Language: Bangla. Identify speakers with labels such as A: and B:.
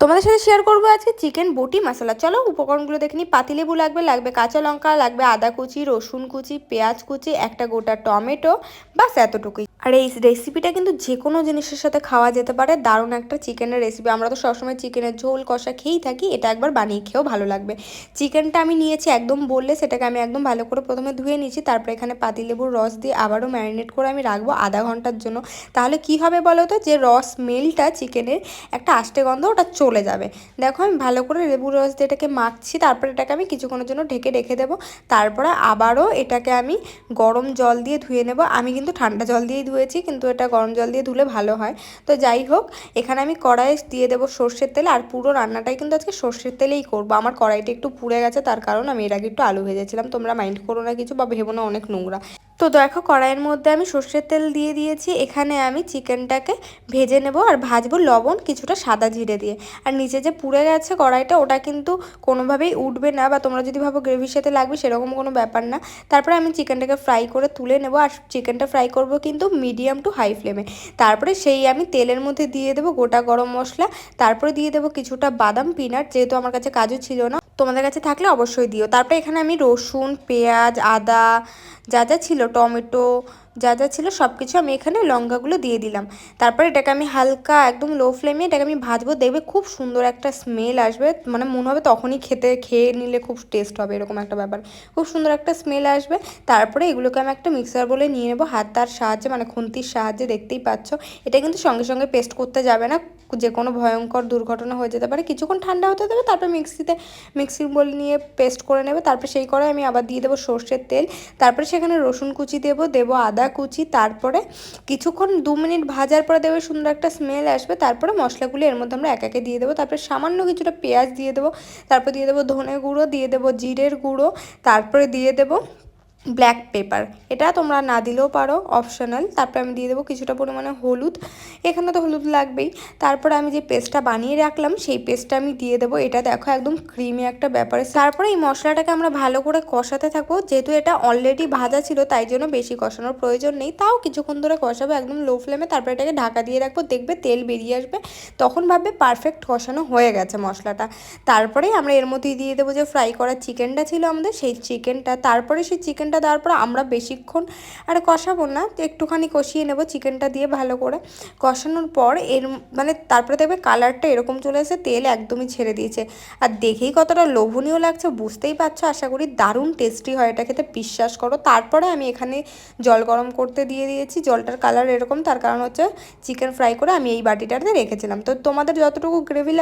A: তোমাদের সাথে শেয়ার করবো আজকে চিকেন বটি মশলা। চলো উপকরণগুলো দেখে নিই। পাতিলেবু লাগবে কাঁচা লঙ্কা লাগবে, আদা কুচি, রসুন কুচি, পেঁয়াজ কুচি, একটা গোটা টমেটো, বাস এতটুকুই। আর এই রেসিপিটা কিন্তু যে কোনো জিনিসের সাথে খাওয়া যেতে পারে, দারুণ একটা চিকেনের রেসিপি। আমরা তো সবসময় চিকেনের ঝোল কষা খেয়েই থাকি, এটা একবার বানিয়ে খেয়েও ভালো লাগবে। চিকেনটা আমি নিয়েছি একদম বললে, সেটাকে আমি একদম ভালো করে প্রথমে ধুয়ে নিয়েছি। তারপরে এখানে পাতিলেবুর রস দিয়ে আবারও ম্যারিনেট করে আমি রাখবো আধা ঘন্টার জন্য। তাহলে কি হবে বলো তো, যে রস স্মেলটা চিকেনের একটা আষ্টে গন্ধ ওটা চলে যাবে। দেখো আমি ভালো করে লেবুর রস দিয়ে এটাকে মাখছি, তারপরে এটাকে আমি কিছুক্ষণের জন্য ঢেকে রেখে দেবো। তারপরে আবারও এটাকে আমি গরম জল দিয়ে ধুয়ে নেব। আমি কিন্তু ঠান্ডা জল দিয়েই ধুয়েছি, কিন্তু এটা গরম জল দিয়ে ধুলে ভালো হয়। তো যাই হোক, এখানে আমি কড়াইয়ে দিয়ে দেবো সর্ষের তেল। আর পুরো রান্নাটাই কিন্তু আজকে সর্ষের তেলেই করবো। আমার কড়াইটা একটু পুড়ে গেছে, তার কারণ আমি এর আগে একটু আলু ভেজেছিলাম। তোমরা মাইন্ড করো না কিছু, বা ভেবো না অনেক নোংরা। তো দেখো কড়াইয়ের মধ্যে আমি সর্ষের তেল দিয়ে দিয়েছি। এখানে আমি চিকেনটাকে ভেজে নেব, আর ভাজবো লবণ কিছুটা সাদা জিরে দিয়ে। আর নিচে যে পুড়ে গেছে কড়াইটা, ওটা কিন্তু কোনোভাবেই উঠবে না, বা তোমরা যদি ভাবো গ্রেভির সাথে লাগবে সেরকম কোনো ব্যাপার না। তারপরে আমি চিকেনটাকে ফ্রাই করে তুলে নেব। আর চিকেনটা ফ্রাই করব কিন্তু মিডিয়াম টু হাই ফ্লেমে। তারপরে সেই আমি তেলের মধ্যে দিয়ে দেবো গোটা গরম মশলা, তারপরে দিয়ে দেবো কিছুটা বাদাম, পিনাট, যেহেতু আমার কাছে কাজু ছিল না, তোমাদের কাছে থাকলে অবশ্যই দিও। তারপরে এখানে আমি রসুন, পেঁয়াজ, আদা, যা যা ছিল, টমেটো, যা যা ছিল সব কিছু আমি এখানে লঙ্কাগুলো দিয়ে দিলাম। তারপর এটাকে আমি হালকা একদম লো ফ্লেমে এটাকে আমি ভাজবো। দেখবে খুব সুন্দর একটা স্মেল আসবে, মানে মনে হবে তখনই খেয়ে নিলে খুব টেস্ট হবে, এরকম একটা ব্যাপার। খুব সুন্দর একটা স্মেল আসবে। তারপরে এগুলোকে আমি একটা মিক্সার বলে নিয়ে নেবো হাতার সাহায্যে, মানে খুন্তির সাহায্যে। দেখতেই পাচ্ছ এটা কিন্তু সঙ্গে সঙ্গে পেস্ট করতে যাবে না, যে কোনো ভয়ঙ্কর দুর্ঘটনা হয়ে যেতে পারে। কিছুক্ষণ ঠান্ডা হতে দেবে, তারপর মিক্সির বলে নিয়ে পেস্ট করে নেবে। তারপর সেই করে আমি আবার দিয়ে দেবো সর্ষের তেল। তারপরে সেখানে রসুন কুচি দেবো আদা কুচি। তারপরে কিছুক্ষণ 2 মিনিট ভাজার পরে দেবে সুন্দর একটা স্মেল আসবে। তারপরে মশলাগুলো এর মধ্যে আমরা একে দিয়ে দেবো। তারপরে সামান্য কিছুটা পেঁয়াজ দিয়ে দেবো। তারপর দিয়ে দেবো ধনে গুঁড়ো, দিয়ে দেবো জিরের গুঁড়ো, তারপরে দিয়ে দেবো ব্ল্যাক পেপার। এটা তোমরা না দিলেও পারো, অপশনাল। তারপরে আমি দিয়ে দেবো কিছুটা পরিমাণে হলুদ, এখানে তো হলুদ লাগবেই। তারপরে আমি যে পেস্টটা বানিয়ে রাখলাম সেই পেস্টটা আমি দিয়ে দেবো। এটা দেখো একদম ক্রিমি একটা ব্যাপারে। তারপরে এই মশলাটাকে আমরা ভালো করে কষাতে থাকবো। যেহেতু এটা অলরেডি ভাজা ছিল, তাই জন্য বেশি কষানোর প্রয়োজন নেই, তাও কিছুক্ষণ ধরে কষাবো একদম লো ফ্লেমে। তারপরে এটাকে ঢাকা দিয়ে রাখবো। দেখবে তেল বেরিয়ে আসবে, তখন ভাববে পারফেক্ট কষানো হয়ে গেছে মশলাটা। তারপরে আমরা এর মধ্যে দিয়ে দেবো যে ফ্রাই করা চিকেনটা ছিল আমাদের, সেই চিকেনটা। তারপরে সেই চিকেনটা দেওয়ার পর আমরা বেশিক্ষণ আর কষাবো না, একটুখানি কষিয়ে নেব চিকেনটা দিয়ে ভালো করে। কষানোর পর এর মানে তারপরে দেখবে কালারটা এরকম চলে এসে তেল একদমই ছেড়ে দিয়েছে। আর দেখেই কতটা লোভনীয় লাগছে বুঝতেই পারছো। আশা করি দারুণ টেস্টি হয় এটা খেতে, বিশ্বাস করো। তারপরে আমি এখানে জল গরম করতে দিয়ে দিয়েছি। জলটার কালার এরকম, তার কারণ হচ্ছে চিকেন ফ্রাই করে আমি এই বাটিটাতে রেখেছিলাম। তো তোমাদের যতটুকু গ্রেভি লাগবে